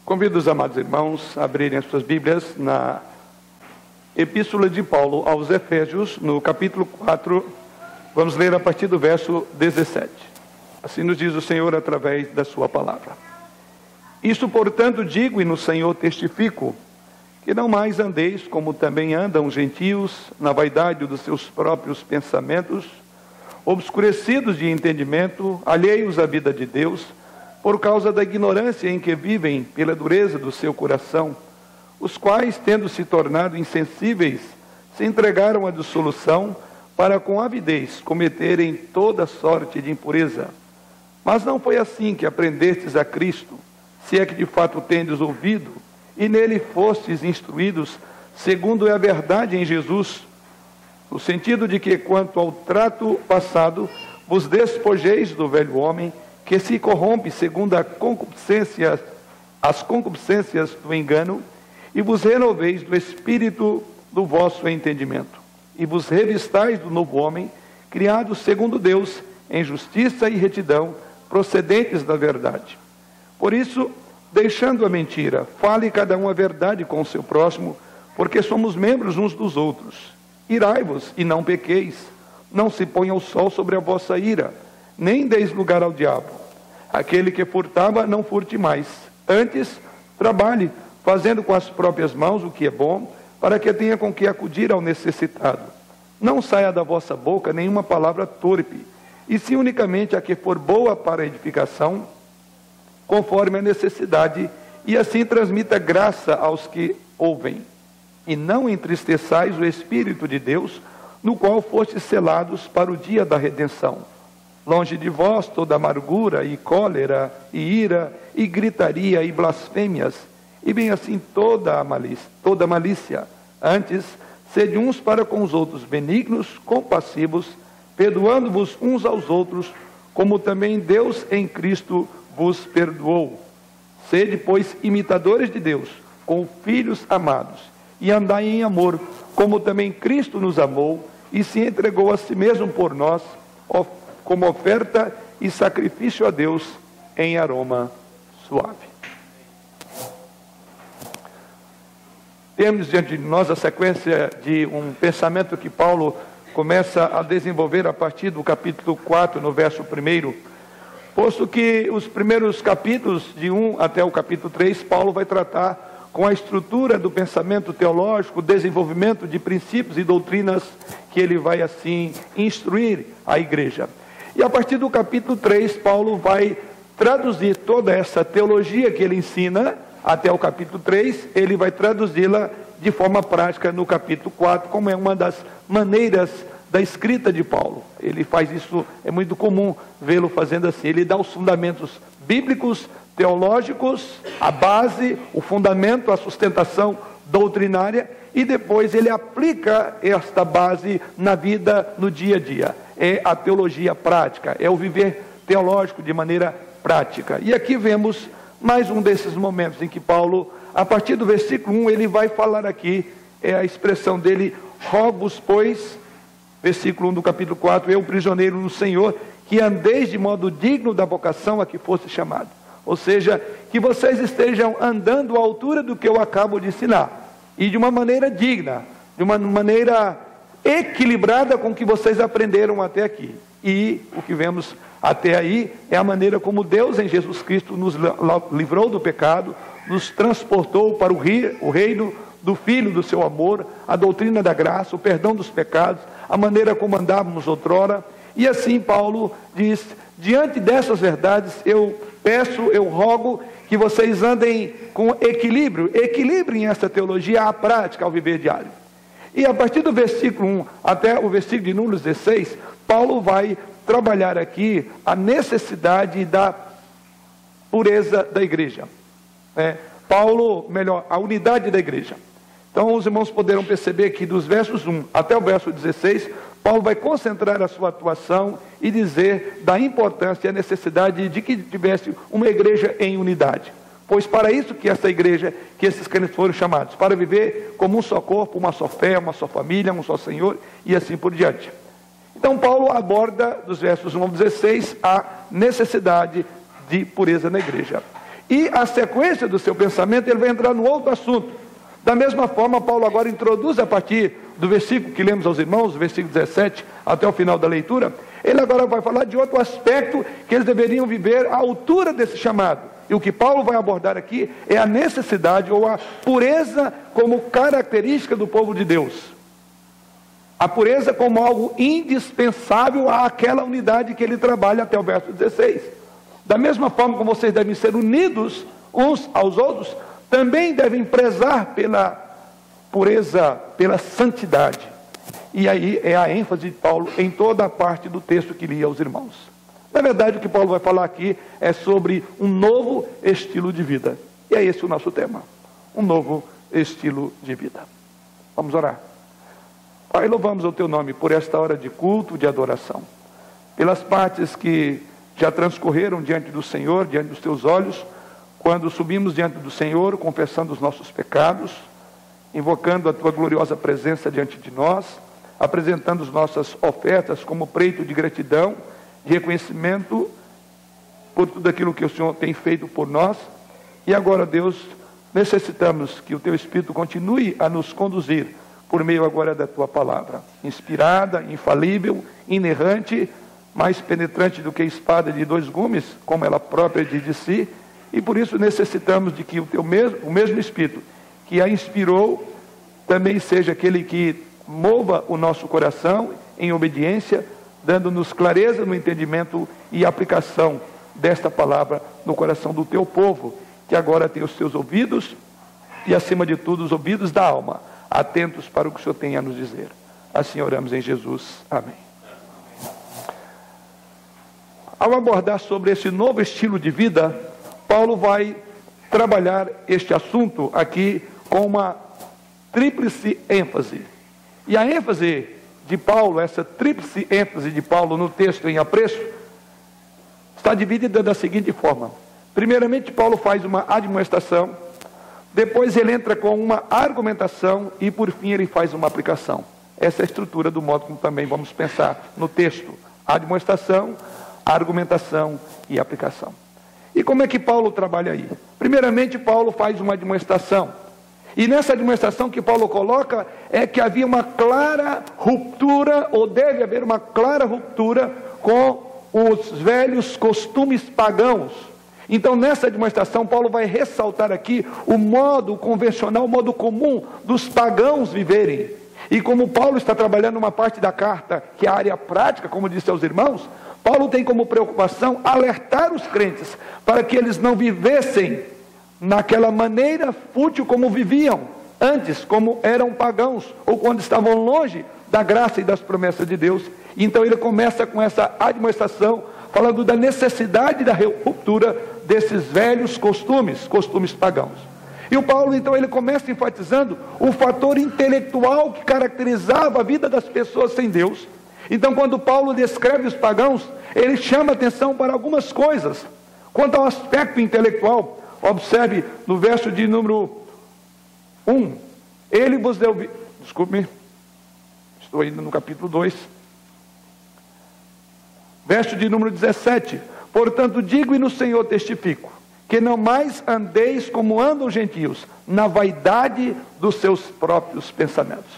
Convido os amados irmãos a abrirem as suas Bíblias na Epístola de Paulo aos Efésios, no capítulo 4, vamos ler a partir do verso 17. Assim nos diz o Senhor através da sua palavra. Isto, portanto, digo e no Senhor testifico, que não mais andeis como também andam os gentios, na vaidade dos seus próprios pensamentos, obscurecidos de entendimento, alheios à vida de Deus, por causa da ignorância em que vivem pela dureza do seu coração, os quais, tendo se tornado insensíveis, se entregaram à dissolução, para com avidez cometerem toda sorte de impureza. Mas não foi assim que aprendestes a Cristo, se é que de fato tendes ouvido, e nele fostes instruídos, segundo é a verdade em Jesus, no sentido de que, quanto ao trato passado, vos despojeis do velho homem, que se corrompe segundo as concupiscências do engano, e vos renoveis do espírito do vosso entendimento, e vos revistais do novo homem, criado segundo Deus, em justiça e retidão, procedentes da verdade. Por isso, deixando a mentira, fale cada um a verdade com o seu próximo, porque somos membros uns dos outros. Irai-vos e não pequeis, não se ponha o sol sobre a vossa ira, nem deis lugar ao diabo. Aquele que furtava, não furte mais. Antes, trabalhe, fazendo com as próprias mãos o que é bom, para que tenha com que acudir ao necessitado. Não saia da vossa boca nenhuma palavra torpe, e sim unicamente a que for boa para a edificação, conforme a necessidade, e assim transmita graça aos que ouvem. E não entristeçais o Espírito de Deus, no qual fostes selados para o dia da redenção. Longe de vós toda amargura e cólera e ira e gritaria e blasfêmias, e bem assim toda malícia. Antes, sede uns para com os outros benignos, compassivos, perdoando-vos uns aos outros, como também Deus em Cristo vos perdoou. Sede, pois, imitadores de Deus, como filhos amados, e andai em amor, como também Cristo nos amou, e se entregou a si mesmo por nós, como oferta e sacrifício a Deus em aroma suave. Temos diante de nós a sequência de um pensamento que Paulo começa a desenvolver a partir do capítulo 4, no verso 1, posto que os primeiros capítulos, de 1 até o capítulo 3, Paulo vai tratar com a estrutura do pensamento teológico, desenvolvimento de princípios e doutrinas que ele vai assim instruir a igreja. E a partir do capítulo 3, Paulo vai traduzir toda essa teologia que ele ensina até o capítulo 3, ele vai traduzi-la de forma prática no capítulo 4, como é uma das maneiras da escrita de Paulo. Ele faz isso, é muito comum vê-lo fazendo assim, ele dá os fundamentos bíblicos, teológicos, a base, o fundamento, a sustentação doutrinária, e depois ele aplica esta base na vida, no dia a dia. É a teologia prática, é o viver teológico de maneira prática. E aqui vemos mais um desses momentos em que Paulo, a partir do versículo 1, ele vai falar aqui, é a expressão dele, rogo-vos, pois, versículo 1 do capítulo 4, eu prisioneiro no Senhor, que andeis de modo digno da vocação a que fosse chamado. Ou seja, que vocês estejam andando à altura do que eu acabo de ensinar. E de uma maneira digna, de uma maneira equilibrada com o que vocês aprenderam até aqui. E o que vemos até aí é a maneira como Deus em Jesus Cristo nos livrou do pecado, nos transportou para o reino do Filho do seu amor, a doutrina da graça, o perdão dos pecados, a maneira como andávamos outrora. E assim Paulo diz, diante dessas verdades, eu peço, eu rogo que vocês andem com equilíbrio, equilibrem essa teologia à prática, ao viver diário. E a partir do versículo 1 até o versículo de número 16, Paulo vai trabalhar aqui a necessidade da pureza da igreja. A unidade da igreja. Então os irmãos poderão perceber que dos versos 1 até o verso 16, Paulo vai concentrar a sua atuação e dizer da importância e a necessidade de que tivesse uma igreja em unidade. Pois para isso que essa igreja, que esses crentes foram chamados, para viver como um só corpo, uma só fé, uma só família, um só Senhor e assim por diante. Então Paulo aborda dos versos 1 ao 16 a necessidade de pureza na igreja. E a sequência do seu pensamento, ele vai entrar no outro assunto. Da mesma forma, Paulo agora introduz a partir do versículo que lemos aos irmãos, versículo 17, até o final da leitura, ele agora vai falar de outro aspecto que eles deveriam viver à altura desse chamado. E o que Paulo vai abordar aqui é a necessidade ou a pureza como característica do povo de Deus. A pureza como algo indispensável àquela unidade que ele trabalha até o verso 16. Da mesma forma como vocês devem ser unidos uns aos outros, também devem prezar pela pureza, pela santidade. E aí é a ênfase de Paulo em toda a parte do texto que lia aos irmãos. Na verdade, o que Paulo vai falar aqui é sobre um novo estilo de vida. E é esse o nosso tema, um novo estilo de vida. Vamos orar. Pai, louvamos o teu nome por esta hora de culto, de adoração, pelas partes que já transcorreram diante do Senhor, diante dos teus olhos, quando subimos diante do Senhor, confessando os nossos pecados, invocando a tua gloriosa presença diante de nós, apresentando as nossas ofertas como preito de gratidão, de reconhecimento por tudo aquilo que o Senhor tem feito por nós. E agora, Deus, necessitamos que o teu Espírito continue a nos conduzir por meio agora da tua palavra, inspirada, infalível, inerrante, mais penetrante do que a espada de dois gumes, como ela própria diz de si, e por isso necessitamos de que o mesmo Espírito que a inspirou também seja aquele que mova o nosso coração em obediência, dando-nos clareza no entendimento e aplicação desta palavra no coração do teu povo, que agora tem os seus ouvidos e, acima de tudo, os ouvidos da alma, atentos para o que o Senhor tem a nos dizer. Assim oramos em Jesus. Amém. Ao abordar sobre esse novo estilo de vida, Paulo vai trabalhar este assunto aqui com uma tríplice ênfase. E a ênfase de Paulo, essa tríplice ênfase de Paulo no texto em apreço, está dividida da seguinte forma. Primeiramente, Paulo faz uma admoestação, depois ele entra com uma argumentação e por fim ele faz uma aplicação. Essa é a estrutura do modo como também vamos pensar no texto. Admoestação, argumentação e aplicação. E como é que Paulo trabalha aí? Primeiramente, Paulo faz uma admoestação. E nessa admoestação que Paulo coloca é que havia uma clara ruptura, ou deve haver uma clara ruptura com os velhos costumes pagãos. Então, nessa admoestação, Paulo vai ressaltar aqui o modo convencional, o modo comum dos pagãos viverem. E como Paulo está trabalhando uma parte da carta, que é a área prática, como disse aos irmãos, Paulo tem como preocupação alertar os crentes para que eles não vivessem naquela maneira fútil como viviam antes, como eram pagãos, ou quando estavam longe da graça e das promessas de Deus. Então ele começa com essa admoestação, falando da necessidade da ruptura desses velhos costumes pagãos. E o Paulo, então, ele começa enfatizando o fator intelectual que caracterizava a vida das pessoas sem Deus. Então, quando Paulo descreve os pagãos, ele chama atenção para algumas coisas. Quanto ao aspecto intelectual, observe no verso de número 1, ele vos deu... Desculpe-me, estou ainda no capítulo 2. Verso de número 17. Portanto, digo e no Senhor testifico, que não mais andeis como andam os gentios, na vaidade dos seus próprios pensamentos.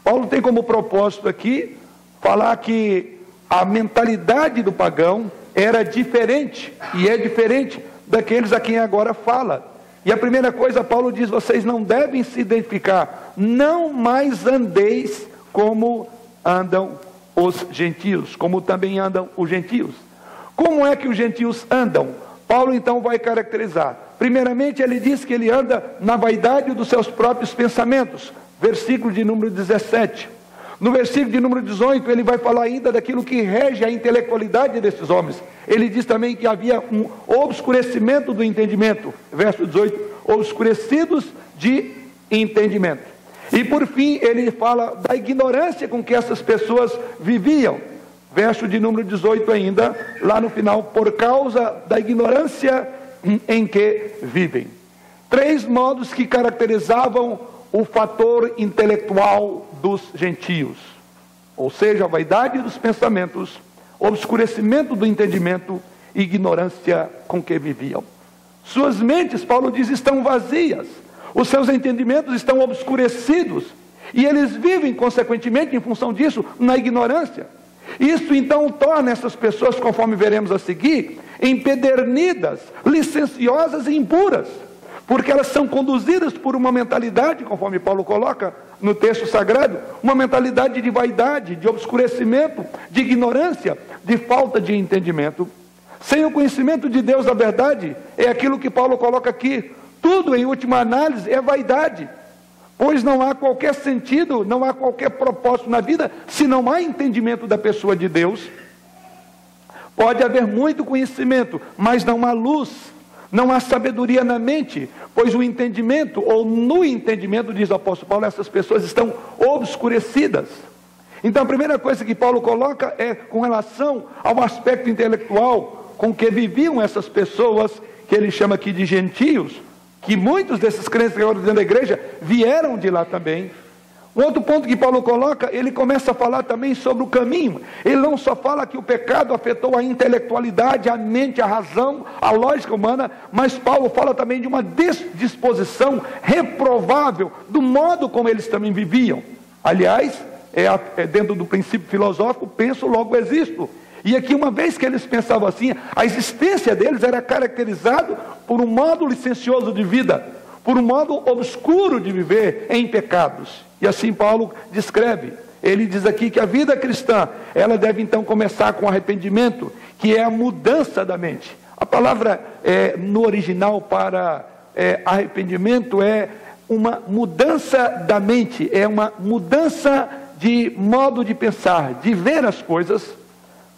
Paulo tem como propósito aqui falar que a mentalidade do pagão era diferente, e é diferente daqueles a quem agora fala. E a primeira coisa, Paulo diz, vocês não devem se identificar, não mais andeis como andam os gentios, como também andam os gentios. Como é que os gentios andam? Paulo então vai caracterizar. Primeiramente ele diz que ele anda na vaidade dos seus próprios pensamentos, versículo de número 17. No versículo de número 18 ele vai falar ainda daquilo que rege a intelectualidade desses homens. Ele diz também que havia um obscurecimento do entendimento, verso 18, obscurecidos de entendimento. E por fim ele fala da ignorância com que essas pessoas viviam, verso de número 18 ainda, lá no final, por causa da ignorância em que vivem. Três modos que caracterizavam o fator intelectual dos gentios, ou seja, a vaidade dos pensamentos, obscurecimento do entendimento e ignorância com que viviam. Suas mentes, Paulo diz, estão vazias. Os seus entendimentos estão obscurecidos. E eles vivem, consequentemente, em função disso, na ignorância. Isso então torna essas pessoas, conforme veremos a seguir, empedernidas, licenciosas e impuras, porque elas são conduzidas por uma mentalidade, conforme Paulo coloca no texto sagrado, uma mentalidade de vaidade, de obscurecimento, de ignorância, de falta de entendimento. Sem o conhecimento de Deus da verdade, é aquilo que Paulo coloca aqui, tudo em última análise é vaidade. Pois não há qualquer sentido, não há qualquer propósito na vida, se não há entendimento da pessoa de Deus. Pode haver muito conhecimento, mas não há luz, não há sabedoria na mente, pois o entendimento, ou no entendimento, diz o apóstolo Paulo, essas pessoas estão obscurecidas. Então a primeira coisa que Paulo coloca é com relação ao aspecto intelectual com que viviam essas pessoas, que ele chama aqui de gentios, que muitos desses crentes que agora dentro da igreja vieram de lá também. Um outro ponto que Paulo coloca, ele começa a falar também sobre o caminho. Ele não só fala que o pecado afetou a intelectualidade, a mente, a razão, a lógica humana, mas Paulo fala também de uma disposição reprovável do modo como eles também viviam. Aliás, é dentro do princípio filosófico, penso, logo existo. E aqui, uma vez que eles pensavam assim, a existência deles era caracterizada por um modo licencioso de vida, por um modo obscuro de viver em pecados. E assim Paulo descreve. Ele diz aqui que a vida cristã, ela deve então começar com arrependimento, que é a mudança da mente. A palavra no original para arrependimento é uma mudança da mente, é uma mudança de modo de pensar, de ver as coisas.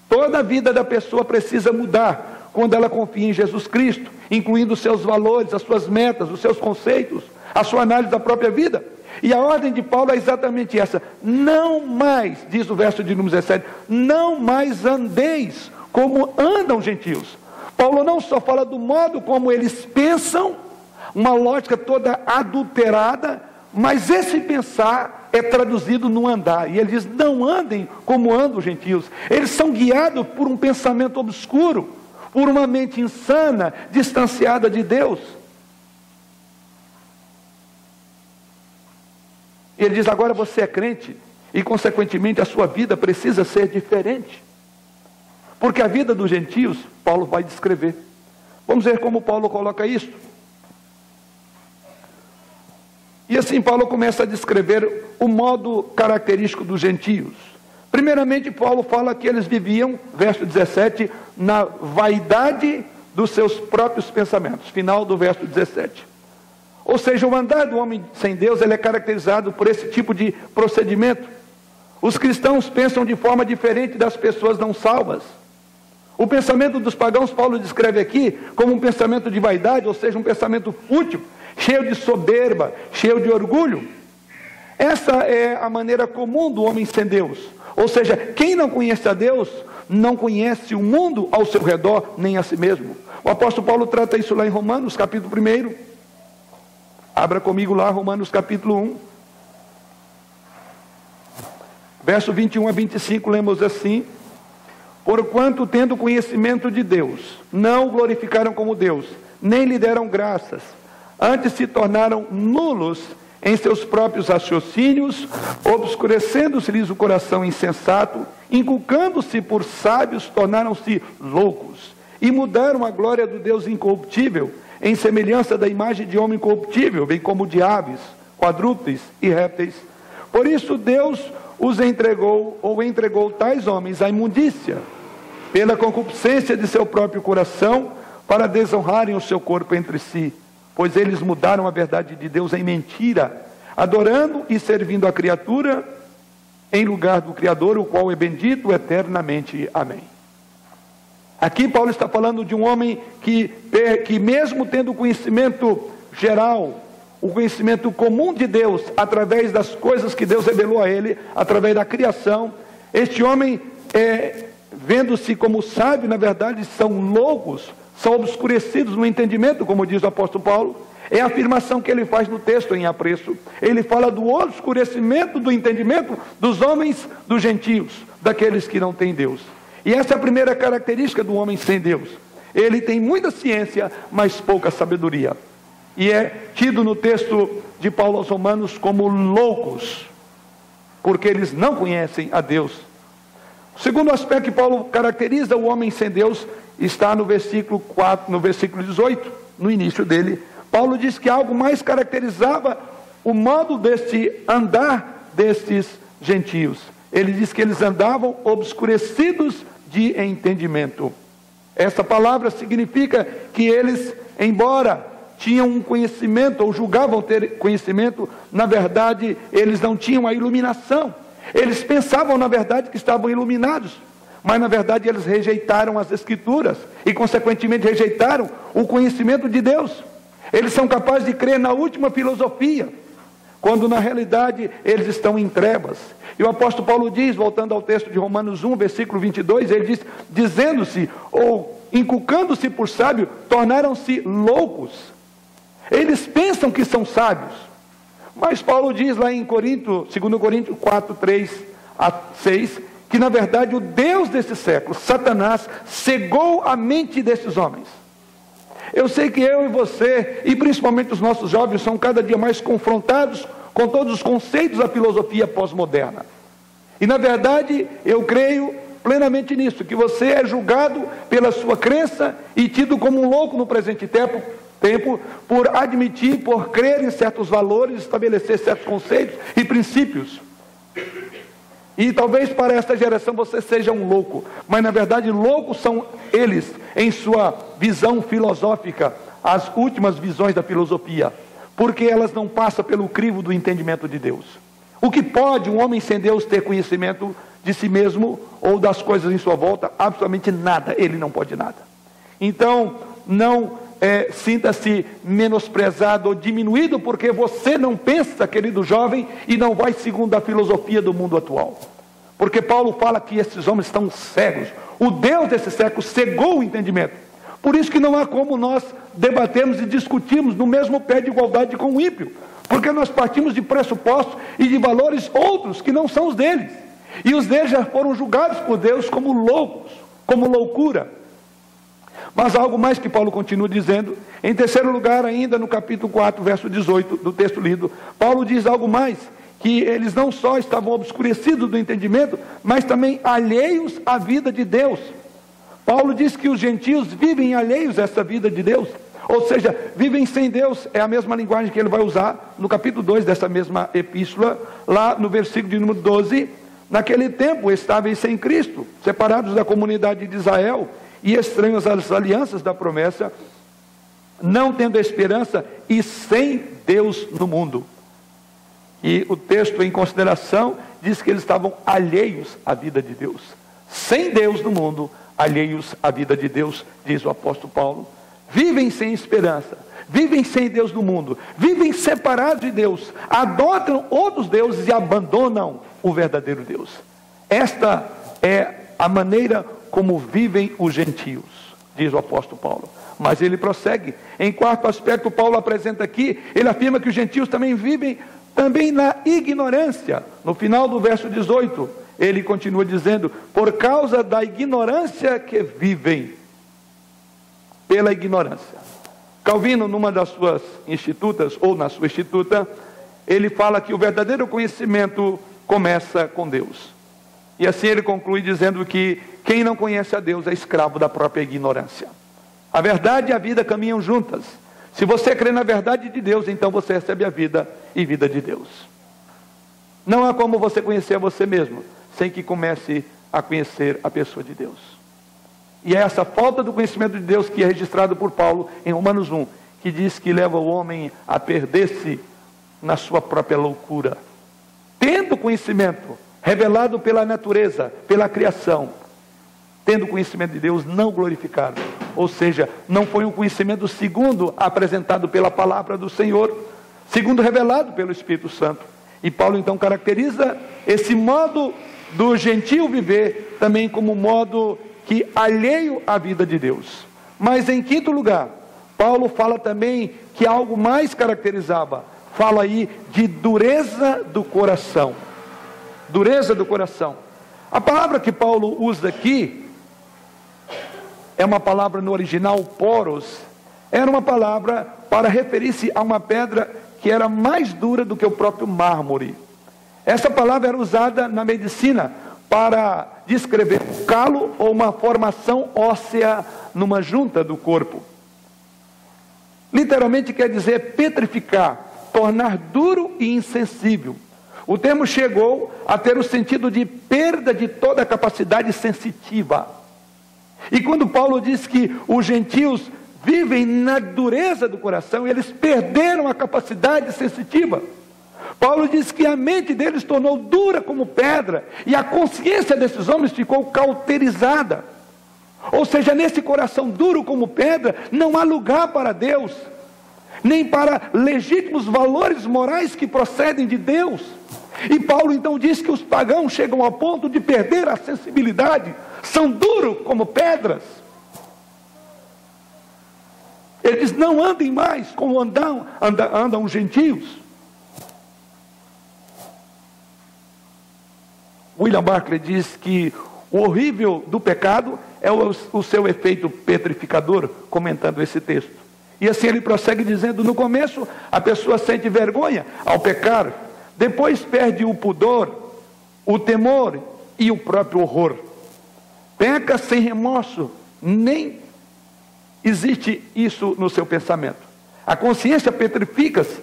Toda a vida da pessoa precisa mudar quando ela confia em Jesus Cristo, incluindo os seus valores, as suas metas, os seus conceitos, a sua análise da própria vida. E a ordem de Paulo é exatamente essa: não mais, diz o verso de número 17, não mais andeis como andam os gentios. Paulo não só fala do modo como eles pensam, uma lógica toda adulterada, mas esse pensar é traduzido no andar. E ele diz, não andem como andam os gentios. Eles são guiados por um pensamento obscuro, por uma mente insana, distanciada de Deus. E ele diz, agora você é crente, e consequentemente a sua vida precisa ser diferente. Porque a vida dos gentios, Paulo vai descrever. Vamos ver como Paulo coloca isso. E assim Paulo começa a descrever o modo característico dos gentios. Primeiramente, Paulo fala que eles viviam, verso 17, na vaidade dos seus próprios pensamentos. Final do verso 17. Ou seja, o andar do homem sem Deus, ele é caracterizado por esse tipo de procedimento. Os cristãos pensam de forma diferente das pessoas não salvas. O pensamento dos pagãos, Paulo descreve aqui como um pensamento de vaidade, ou seja, um pensamento fútil, cheio de soberba, cheio de orgulho. Essa é a maneira comum do homem sem Deus. Ou seja, quem não conhece a Deus, não conhece o mundo ao seu redor, nem a si mesmo. O apóstolo Paulo trata isso lá em Romanos, capítulo 1. Abra comigo lá, Romanos capítulo 1. Verso 21 a 25, lemos assim: porquanto, tendo conhecimento de Deus, não o glorificaram como Deus, nem lhe deram graças, antes se tornaram nulos em seus próprios raciocínios, obscurecendo-se-lhes o coração insensato, inculcando-se por sábios, tornaram-se loucos, e mudaram a glória do Deus incorruptível, em semelhança da imagem de homem corruptível, bem como de aves, quadrúpedes e répteis. Por isso Deus os entregou, ou entregou tais homens à imundícia, pela concupiscência de seu próprio coração, para desonrarem o seu corpo entre si. Pois eles mudaram a verdade de Deus em mentira, adorando e servindo a criatura em lugar do Criador, o qual é bendito eternamente. Amém. Aqui Paulo está falando de um homem que mesmo tendo o conhecimento geral, o conhecimento comum de Deus, através das coisas que Deus revelou a ele, através da criação, este homem, vendo-se como sábio, na verdade são loucos, são obscurecidos no entendimento, como diz o apóstolo Paulo. É a afirmação que ele faz no texto em apreço. Ele fala do obscurecimento do entendimento dos homens, dos gentios, daqueles que não têm Deus. E essa é a primeira característica do homem sem Deus. Ele tem muita ciência, mas pouca sabedoria. E é tido no texto de Paulo aos Romanos como loucos, porque eles não conhecem a Deus. O segundo aspecto que Paulo caracteriza o homem sem Deus está no versículo 4, no versículo 18, no início dele. Paulo diz que algo mais caracterizava o modo deste andar destes gentios. Ele diz que eles andavam obscurecidos de entendimento. Essa palavra significa que eles, embora tinham um conhecimento, ou julgavam ter conhecimento, na verdade, eles não tinham a iluminação. Eles pensavam, na verdade, que estavam iluminados, mas, na verdade, eles rejeitaram as Escrituras e, consequentemente, rejeitaram o conhecimento de Deus. Eles são capazes de crer na última filosofia, quando, na realidade, eles estão em trevas. E o apóstolo Paulo diz, voltando ao texto de Romanos 1, versículo 22, ele diz, dizendo-se, ou inculcando-se por sábio, tornaram-se loucos. Eles pensam que são sábios. Mas Paulo diz lá em 2 Coríntios 4, 3 a 6, que na verdade o Deus desse século, Satanás, cegou a mente desses homens. Eu sei que eu e você, e principalmente os nossos jovens, são cada dia mais confrontados com todos os conceitos da filosofia pós-moderna. E na verdade, eu creio plenamente nisso, que você é julgado pela sua crença e tido como um louco no presente tempo, por admitir, por crer em certos valores, estabelecer certos conceitos e princípios. E talvez para esta geração você seja um louco, mas na verdade loucos são eles em sua visão filosófica, as últimas visões da filosofia, porque elas não passam pelo crivo do entendimento de Deus. O que pode um homem sem Deus ter conhecimento de si mesmo ou das coisas em sua volta? Absolutamente nada, ele não pode nada. Então, não sinta-se menosprezado ou diminuído porque você não pensa, querido jovem, e não vai segundo a filosofia do mundo atual. Porque Paulo fala que esses homens estão cegos. O Deus desse século cegou o entendimento. Por isso que não há como nós debatermos e discutirmos no mesmo pé de igualdade com o ímpio. Porque nós partimos de pressupostos e de valores outros que não são os deles. E os deles já foram julgados por Deus como loucos, como loucura. Mas algo mais que Paulo continua dizendo, em terceiro lugar ainda no capítulo 4, verso 18 do texto lido, Paulo diz algo mais, que eles não só estavam obscurecidos do entendimento, mas também alheios à vida de Deus. Paulo diz que os gentios vivem alheios a essa vida de Deus, ou seja, vivem sem Deus. É a mesma linguagem que ele vai usar no capítulo 2 dessa mesma epístola, lá no versículo de número 12, naquele tempo estáveis sem Cristo, separados da comunidade de Israel, e estranhos às alianças da promessa, não tendo esperança e sem Deus no mundo. E o texto em consideração diz que eles estavam alheios à vida de Deus. Sem Deus no mundo, alheios à vida de Deus, diz o apóstolo Paulo. Vivem sem esperança, vivem sem Deus no mundo, vivem separados de Deus, adotam outros deuses e abandonam o verdadeiro Deus. Esta é a maneira como vivem os gentios, diz o apóstolo Paulo. Mas ele prossegue. Em quarto aspecto, Paulo apresenta aqui, ele afirma que os gentios também vivem na ignorância. No final do verso 18, ele continua dizendo, por causa da ignorância que vivem, pela ignorância. Calvino, numa das suas institutas, ou na sua instituta, ele fala que o verdadeiro conhecimento começa com Deus. E assim ele conclui dizendo que quem não conhece a Deus é escravo da própria ignorância. A verdade e a vida caminham juntas. Se você crê na verdade de Deus, então você recebe a vida e vida de Deus. Não há como você conhecer a você mesmo, sem que comece a conhecer a pessoa de Deus. E é essa falta do conhecimento de Deus que é registrado por Paulo em Romanos 1, que diz que leva o homem a perder-se na sua própria loucura. Tendo conhecimento revelado pela natureza, pela criação, tendo conhecimento de Deus, não glorificado. Ou seja, não foi um conhecimento segundo apresentado pela palavra do Senhor, segundo revelado pelo Espírito Santo. E Paulo então caracteriza esse modo do gentio viver também como modo que alheio à vida de Deus. Mas em quinto lugar, Paulo fala também que algo mais caracterizava, fala aí de dureza do coração. Dureza do coração. A palavra que Paulo usa aqui é uma palavra no original, poros, era uma palavra para referir-se a uma pedra que era mais dura do que o próprio mármore. Essa palavra era usada na medicina para descrever um calo ou uma formação óssea numa junta do corpo. Literalmente quer dizer petrificar, tornar duro e insensível. O termo chegou a ter o sentido de perda de toda a capacidade sensitiva. E quando Paulo diz que os gentios vivem na dureza do coração, eles perderam a capacidade sensitiva. Paulo diz que a mente deles tornou dura como pedra, e a consciência desses homens ficou cauterizada. Ou seja, nesse coração duro como pedra, não há lugar para Deus, nem para legítimos valores morais que procedem de Deus. E Paulo então diz que os pagãos chegam ao ponto de perder a sensibilidade, são duros como pedras. Ele diz: não andem mais como andam os gentios. William Barclay diz que o horrível do pecado é o seu efeito petrificador, comentando esse texto. E assim ele prossegue dizendo: no começo a pessoa sente vergonha ao pecar, depois perde o pudor, o temor e o próprio horror. Peca sem remorso, nem existe isso no seu pensamento. A consciência petrifica-se.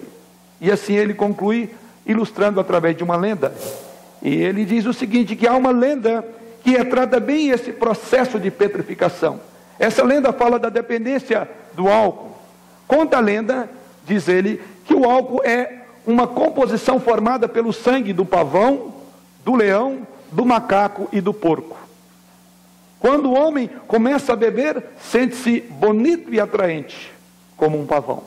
E assim ele conclui, ilustrando através de uma lenda. E ele diz o seguinte, que há uma lenda que retrata bem esse processo de petrificação. Essa lenda fala da dependência do álcool. Conta a lenda, diz ele, que o álcool é uma composição formada pelo sangue do pavão, do leão, do macaco e do porco. Quando o homem começa a beber, sente-se bonito e atraente, como um pavão.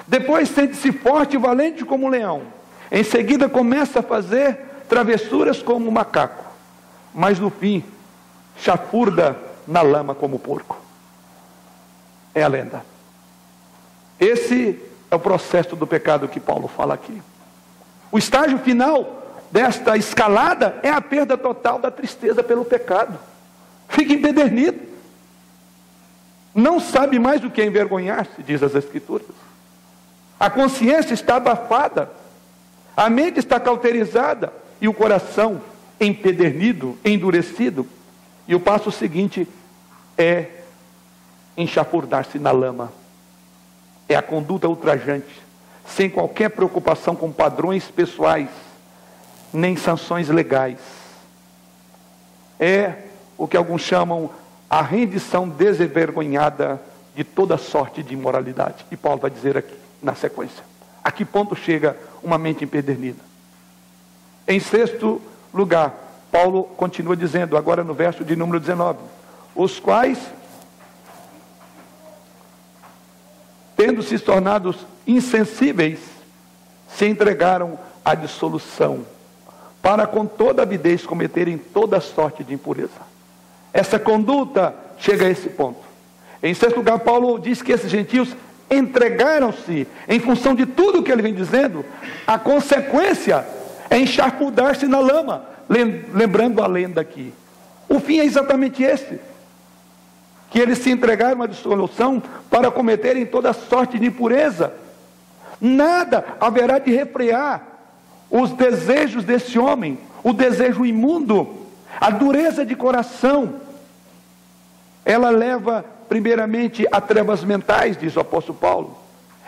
Depois sente-se forte e valente como um leão. Em seguida começa a fazer travessuras como um macaco. Mas no fim, chafurda na lama como porco. É a lenda. Esse é o processo do pecado que Paulo fala aqui. O estágio final desta escalada é a perda total da tristeza pelo pecado. Fica empedernido. Não sabe mais do que é envergonhar-se, diz as Escrituras. A consciência está abafada. A mente está cauterizada. E o coração empedernido, endurecido. E o passo seguinte é enxafurdar-se na lama. É a conduta ultrajante, sem qualquer preocupação com padrões pessoais, nem sanções legais. É o que alguns chamam a rendição desenvergonhada de toda sorte de imoralidade. E Paulo vai dizer aqui, na sequência, a que ponto chega uma mente empedernida. Em sexto lugar, Paulo continua dizendo, agora no verso de número 19, os quais, tendo se tornado insensíveis, se entregaram à dissolução, para com toda avidez cometerem toda sorte de impureza. Essa conduta chega a esse ponto. Em sexto lugar, Paulo diz que esses gentios entregaram-se, em função de tudo que ele vem dizendo, a consequência é enxafurdar-se na lama, lembrando a lenda aqui. O fim é exatamente esse, que eles se entregaram à dissolução para cometerem toda sorte de impureza. Nada haverá de refrear os desejos desse homem, o desejo imundo, a dureza de coração. Ela leva primeiramente a trevas mentais, diz o apóstolo Paulo.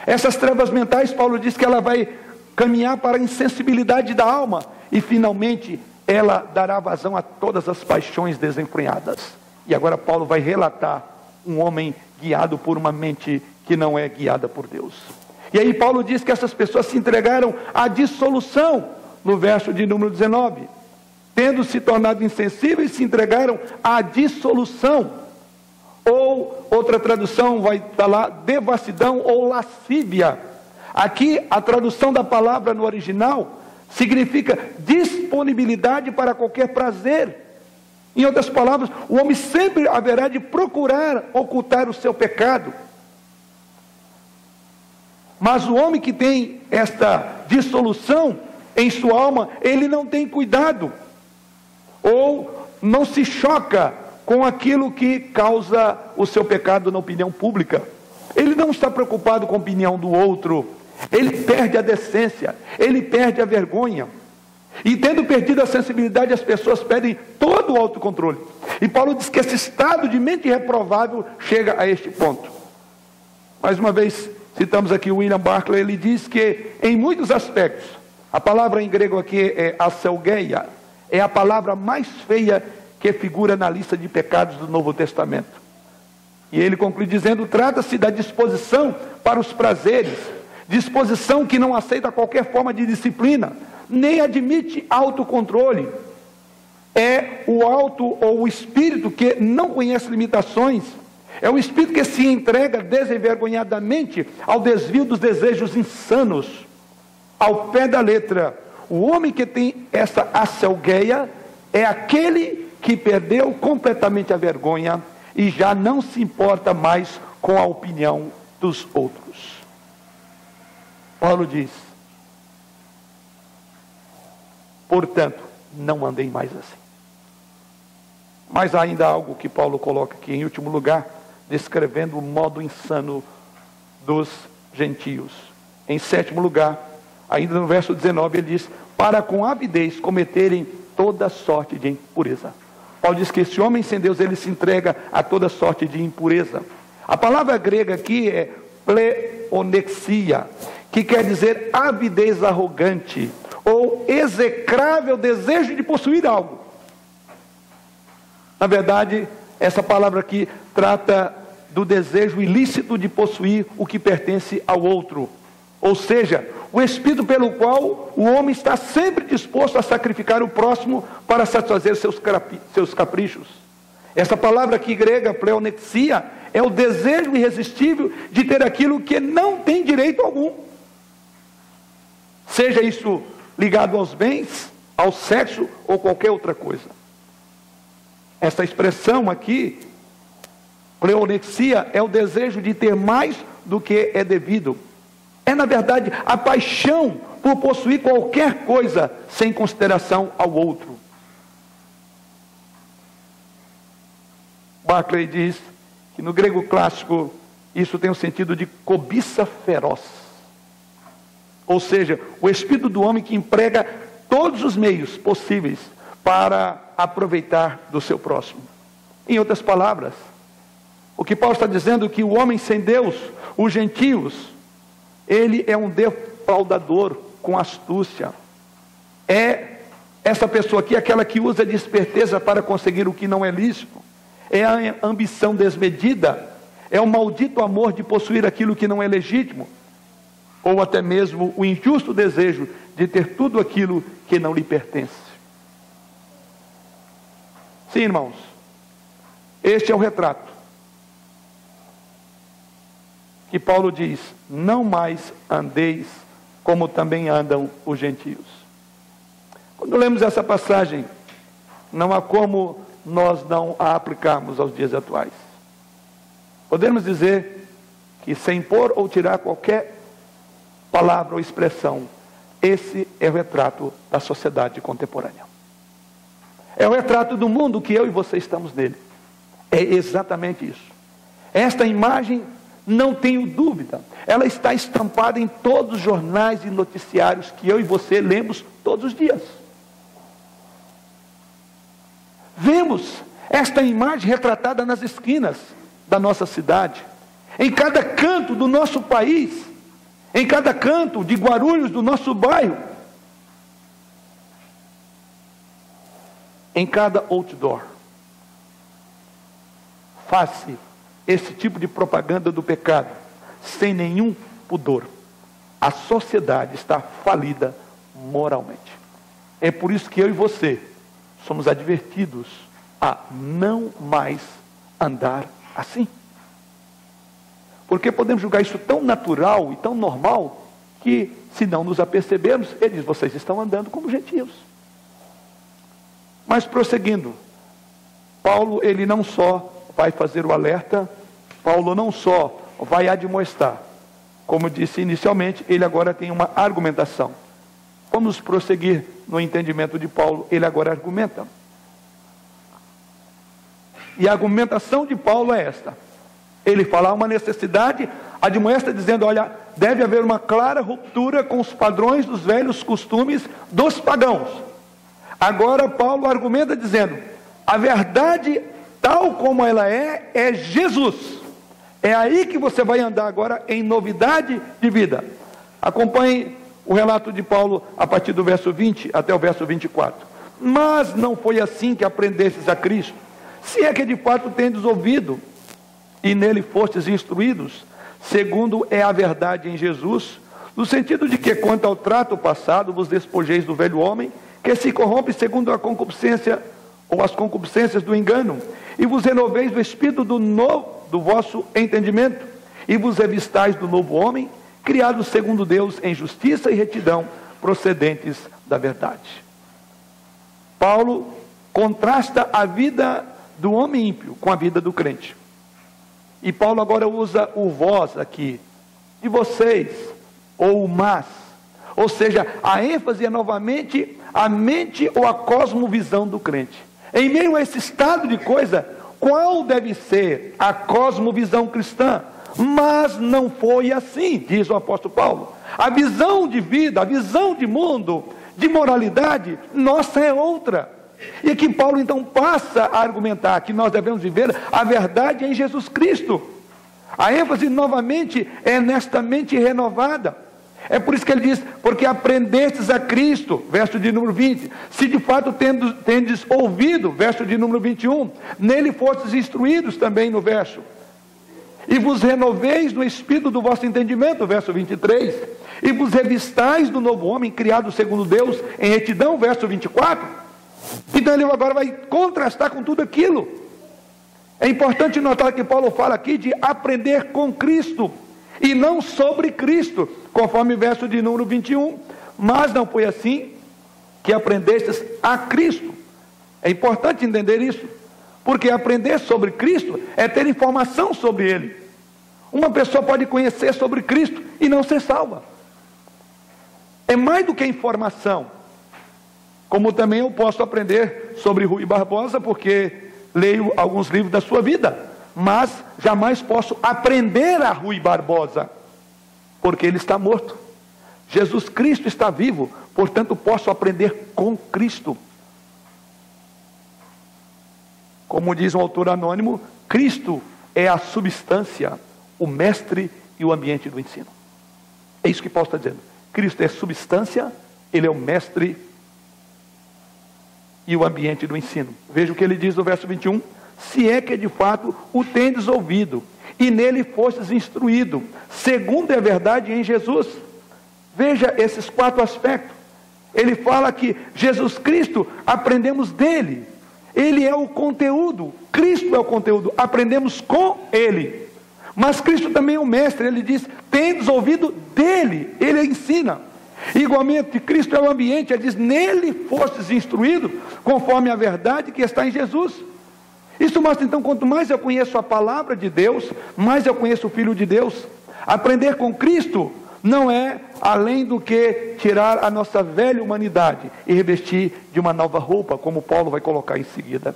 Essas trevas mentais, Paulo diz que ela vai caminhar para a insensibilidade da alma, e finalmente ela dará vazão a todas as paixões desenfreadas. E agora Paulo vai relatar um homem guiado por uma mente que não é guiada por Deus. E aí Paulo diz que essas pessoas se entregaram à dissolução, no verso de número 19. Tendo se tornado insensíveis, se entregaram à dissolução. Ou, outra tradução vai estar lá, devassidão ou lascívia. Aqui, a tradução da palavra no original significa disponibilidade para qualquer prazer. Em outras palavras, o homem sempre haverá de procurar ocultar o seu pecado. Mas o homem que tem esta dissolução em sua alma, ele não tem cuidado, ou não se choca com aquilo que causa o seu pecado na opinião pública. Ele não está preocupado com a opinião do outro. Ele perde a decência, ele perde a vergonha. E tendo perdido a sensibilidade, as pessoas perdem todo o autocontrole. E Paulo diz que esse estado de mente reprovável chega a este ponto. Mais uma vez, citamos aqui o William Barclay, ele diz que em muitos aspectos, a palavra em grego aqui é aselgeia, é a palavra mais feia que figura na lista de pecados do Novo Testamento. E ele conclui dizendo, trata-se da disposição para os prazeres, disposição que não aceita qualquer forma de disciplina, nem admite autocontrole. É o auto ou o espírito que não conhece limitações. É o espírito que se entrega desenvergonhadamente ao desvio dos desejos insanos. Ao pé da letra, o homem que tem essa aselgeia é aquele que perdeu completamente a vergonha e já não se importa mais com a opinião dos outros. Paulo diz, portanto, não andei mais assim. Mas há ainda algo que Paulo coloca aqui em último lugar, descrevendo o modo insano dos gentios. Em sétimo lugar, ainda no verso 19, ele diz, para com avidez cometerem toda sorte de impureza. Paulo diz que esse homem sem Deus, ele se entrega a toda sorte de impureza. A palavra grega aqui é pleonexia, que quer dizer avidez arrogante, ou execrável desejo de possuir algo. Na verdade, essa palavra aqui trata do desejo ilícito de possuir o que pertence ao outro. Ou seja, o espírito pelo qual o homem está sempre disposto a sacrificar o próximo para satisfazer seus caprichos. Essa palavra aqui grega, pleonexia, é o desejo irresistível de ter aquilo que não tem direito algum. Seja isso ligado aos bens, ao sexo ou qualquer outra coisa. Essa expressão aqui, pleonexia, é o desejo de ter mais do que é devido. É, na verdade, a paixão por possuir qualquer coisa sem consideração ao outro. Barclay diz que no grego clássico isso tem o sentido de cobiça feroz. Ou seja, o espírito do homem que emprega todos os meios possíveis para aproveitar do seu próximo. Em outras palavras, o que Paulo está dizendo é que o homem sem Deus, os gentios, ele é um defraudador com astúcia. É essa pessoa aqui, aquela que usa de esperteza para conseguir o que não é lícito. É a ambição desmedida. É o maldito amor de possuir aquilo que não é legítimo. Ou até mesmo o injusto desejo de ter tudo aquilo que não lhe pertence. Sim, irmãos, este é o retrato que Paulo diz, não mais andeis como também andam os gentios. Quando lemos essa passagem, não há como nós não a aplicarmos aos dias atuais. Podemos dizer que sem pôr ou tirar qualquer palavra ou expressão, esse é o retrato da sociedade contemporânea. É o retrato do mundo que eu e você estamos nele. É exatamente isso. Esta imagem, não tenho dúvida, ela está estampada em todos os jornais e noticiários que eu e você lemos todos os dias. Vemos esta imagem retratada nas esquinas da nossa cidade, em cada canto do nosso país, em cada canto de Guarulhos do nosso bairro, em cada outdoor. Faz-se esse tipo de propaganda do pecado sem nenhum pudor. A sociedade está falida moralmente. É por isso que eu e você somos advertidos a não mais andar assim. Porque podemos julgar isso tão natural e tão normal que, se não nos apercebermos, ele diz, vocês estão andando como gentios. Mas prosseguindo, Paulo, ele não só vai fazer o alerta, Paulo não só vai admoestar, como disse inicialmente, ele agora tem uma argumentação. Vamos prosseguir no entendimento de Paulo, ele agora argumenta. E a argumentação de Paulo é esta. Ele fala uma necessidade, admoesta dizendo, olha, deve haver uma clara ruptura com os padrões dos velhos costumes dos pagãos. Agora Paulo argumenta dizendo, a verdade tal como ela é Jesus. É aí que você vai andar agora em novidade de vida. Acompanhe o relato de Paulo a partir do verso 20 até o verso 24. Mas não foi assim que aprendestes a Cristo, se é que de fato tendes ouvido, e nele fostes instruídos, segundo é a verdade em Jesus, no sentido de que, quanto ao trato passado, vos despojeis do velho homem, que se corrompe segundo a concupiscência, ou as concupiscências do engano, e vos renoveis do espírito do vosso entendimento, e vos revistais do novo homem, criado segundo Deus em justiça e retidão, procedentes da verdade. Paulo contrasta a vida do homem ímpio com a vida do crente. E Paulo agora usa o vós aqui, de vocês, ou o mas. Ou seja, a ênfase é novamente a mente ou a cosmovisão do crente. Em meio a esse estado de coisa, qual deve ser a cosmovisão cristã? Mas não foi assim, diz o apóstolo Paulo. A visão de vida, a visão de mundo, de moralidade, nossa é outra. E aqui Paulo então passa a argumentar que nós devemos viver a verdade em Jesus Cristo. A ênfase novamente é nesta mente renovada. É por isso que ele diz, porque aprendestes a Cristo, verso de número 20, se de fato tendes ouvido, verso de número 21, nele fostes instruídos também no verso, e vos renoveis no espírito do vosso entendimento, verso 23, e vos revistais do novo homem, criado segundo Deus, em retidão, verso 24, então ele agora vai contrastar com tudo aquilo. É importante notar que Paulo fala aqui de aprender com Cristo, e não sobre Cristo, conforme o verso de número 21, mas não foi assim que aprendestes a Cristo. É importante entender isso, porque aprender sobre Cristo é ter informação sobre Ele. Uma pessoa pode conhecer sobre Cristo e não ser salva. É mais do que informação. Como também eu posso aprender sobre Rui Barbosa, porque leio alguns livros da sua vida, mas jamais posso aprender a Rui Barbosa, porque ele está morto. Jesus Cristo está vivo, portanto posso aprender com Cristo. Como diz um autor anônimo, Cristo é a substância, o mestre e o ambiente do ensino. É isso que Paulo está dizendo. Cristo é substância, Ele é o mestre e o ambiente do ensino. Veja o que ele diz no verso 21. Se é que de fato o tendes ouvido, e nele fostes instruído, segundo é a verdade em Jesus. Veja esses 4 aspectos. Ele fala que Jesus Cristo, aprendemos dele. Ele é o conteúdo, Cristo é o conteúdo, aprendemos com Ele. Mas Cristo também é o mestre, Ele diz, tendes ouvido dele, Ele ensina. Igualmente, Cristo é o ambiente, Ele diz, nele fostes instruídos, conforme a verdade que está em Jesus. Isso mostra então, quanto mais eu conheço a palavra de Deus, mais eu conheço o Filho de Deus. Aprender com Cristo não é além do que tirar a nossa velha humanidade e revestir de uma nova roupa, como Paulo vai colocar em seguida.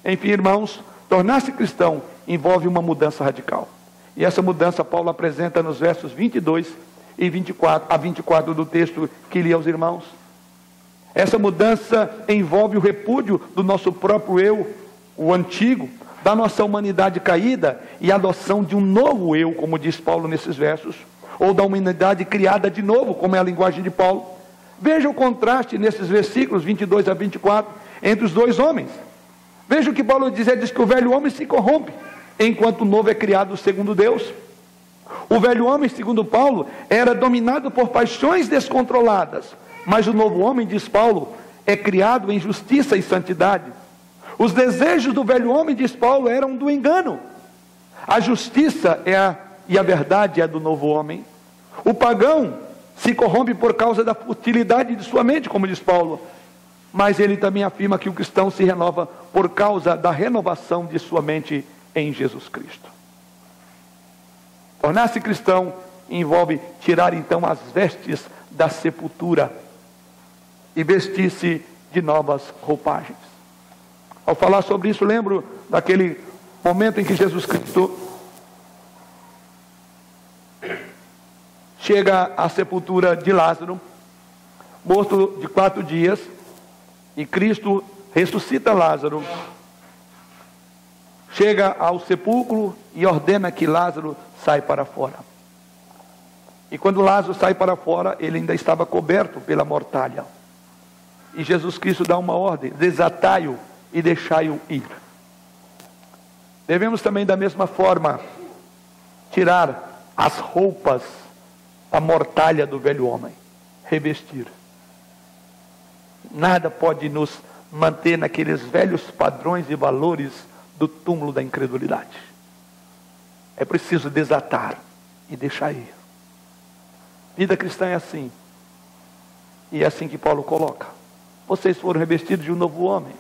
Enfim, irmãos, tornar-se cristão envolve uma mudança radical. E essa mudança Paulo apresenta nos versos 22 e 24 do texto que li aos irmãos. Essa mudança envolve o repúdio do nosso próprio eu, o antigo, da nossa humanidade caída e a adoção de um novo eu, como diz Paulo nesses versos, ou da humanidade criada de novo, como é a linguagem de Paulo. Veja o contraste nesses versículos 22 a 24 entre os dois homens. Veja o que Paulo diz, ele diz que o velho homem se corrompe, enquanto o novo é criado segundo Deus. O velho homem, segundo Paulo, era dominado por paixões descontroladas, mas o novo homem, diz Paulo, é criado em justiça e santidade. Os desejos do velho homem, diz Paulo, eram do engano. A justiça e a verdade é do novo homem. O pagão se corrompe por causa da futilidade de sua mente, como diz Paulo. Mas ele também afirma que o cristão se renova por causa da renovação de sua mente em Jesus Cristo. Tornar-se cristão envolve tirar então as vestes da sepultura e vestir-se de novas roupagens. Ao falar sobre isso, lembro daquele momento em que Jesus Cristo chega à sepultura de Lázaro, morto de 4 dias, e Cristo ressuscita Lázaro, chega ao sepulcro e ordena que Lázaro saia para fora. E quando Lázaro sai para fora, ele ainda estava coberto pela mortalha. E Jesus Cristo dá uma ordem: desatai-o e deixai-o ir. Devemos também, da mesma forma, tirar as roupas da mortalha do velho homem, revestir. Nada pode nos manter naqueles velhos padrões e valores do túmulo da incredulidade. É preciso desatar e deixar ir. Vida cristã é assim. E é assim que Paulo coloca: vocês foram revestidos de um novo homem.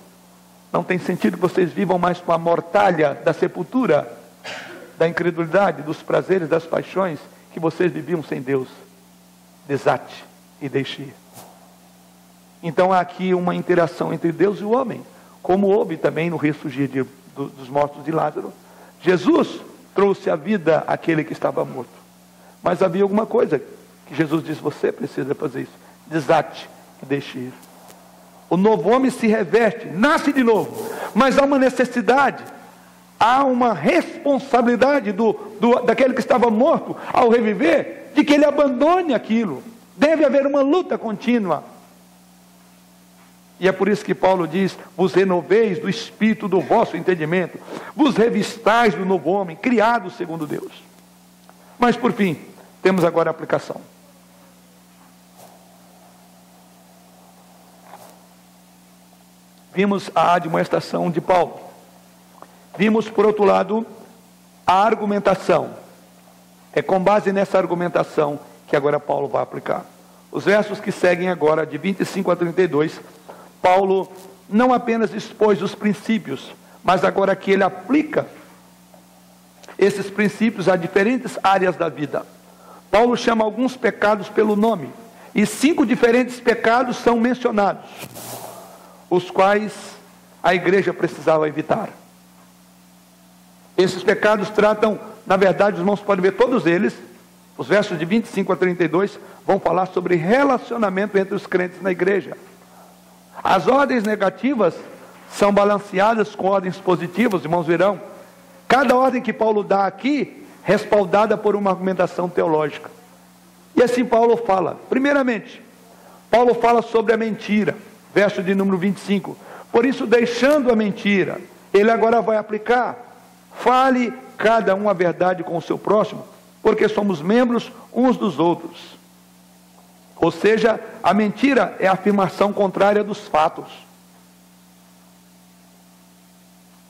Não tem sentido que vocês vivam mais com a mortalha da sepultura, da incredulidade, dos prazeres, das paixões que vocês viviam sem Deus. Desate e deixe ir. Então há aqui uma interação entre Deus e o homem, como houve também no ressurgir dos mortos de Lázaro. Jesus trouxe à vida aquele que estava morto. Mas havia alguma coisa que Jesus disse: você precisa fazer isso. Desate e deixe ir. O novo homem se reveste, nasce de novo. Mas há uma necessidade, há uma responsabilidade daquele que estava morto ao reviver, de que ele abandone aquilo. Deve haver uma luta contínua. E é por isso que Paulo diz: vos renoveis do espírito do vosso entendimento, vos revistais do novo homem, criado segundo Deus. Mas por fim, temos agora a aplicação. Vimos a admoestação de Paulo. Vimos, por outro lado, a argumentação. É com base nessa argumentação que agora Paulo vai aplicar. Os versos que seguem agora, de 25 a 32, Paulo não apenas expôs os princípios, mas agora que ele aplica esses princípios a diferentes áreas da vida. Paulo chama alguns pecados pelo nome, e 5 diferentes pecados são mencionados, os quais a igreja precisava evitar. Esses pecados tratam, na verdade, os irmãos podem ver todos eles, os versos de 25 a 32 vão falar sobre relacionamento entre os crentes na igreja. As ordens negativas são balanceadas com ordens positivas, os irmãos verão. Cada ordem que Paulo dá aqui, respaldada por uma argumentação teológica. E assim Paulo fala. Primeiramente, Paulo fala sobre a mentira, verso de número 25. Por isso, deixando a mentira, ele agora vai aplicar: fale cada um a verdade com o seu próximo, porque somos membros uns dos outros. Ou seja, a mentira é a afirmação contrária dos fatos.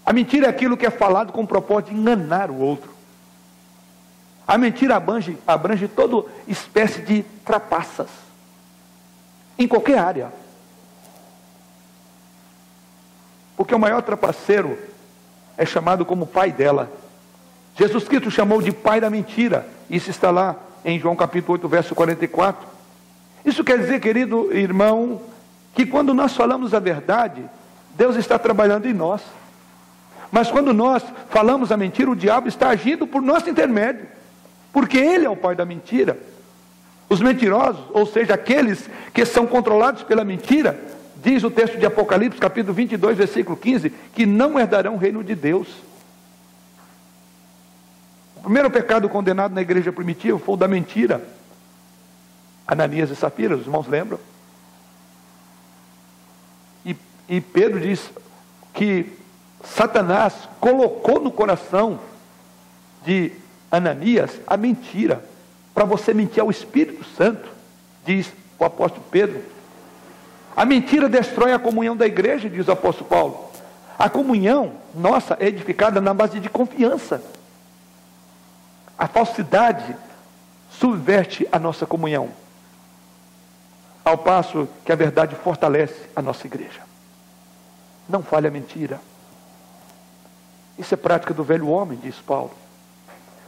A mentira é aquilo que é falado com o propósito de enganar o outro. A mentira abrange toda espécie de trapaças, em qualquer área. Porque o maior trapaceiro é chamado como pai dela. Jesus Cristo chamou de pai da mentira. Isso está lá em João capítulo 8, verso 44. Isso quer dizer, querido irmão, que quando nós falamos a verdade, Deus está trabalhando em nós. Mas quando nós falamos a mentira, o diabo está agindo por nosso intermédio, porque ele é o pai da mentira. Os mentirosos, ou seja, aqueles que são controlados pela mentira, diz o texto de Apocalipse, capítulo 22, versículo 15, que não herdarão o reino de Deus. O primeiro pecado condenado na igreja primitiva foi o da mentira. Ananias e Safira, os irmãos lembram? E Pedro diz que Satanás colocou no coração de Ananias a mentira, para você mentir ao Espírito Santo, diz o apóstolo Pedro. A mentira destrói a comunhão da igreja, diz o apóstolo Paulo. A comunhão nossa é edificada na base de confiança. A falsidade subverte a nossa comunhão, ao passo que a verdade fortalece a nossa igreja. Não fale a mentira. Isso é prática do velho homem, diz Paulo.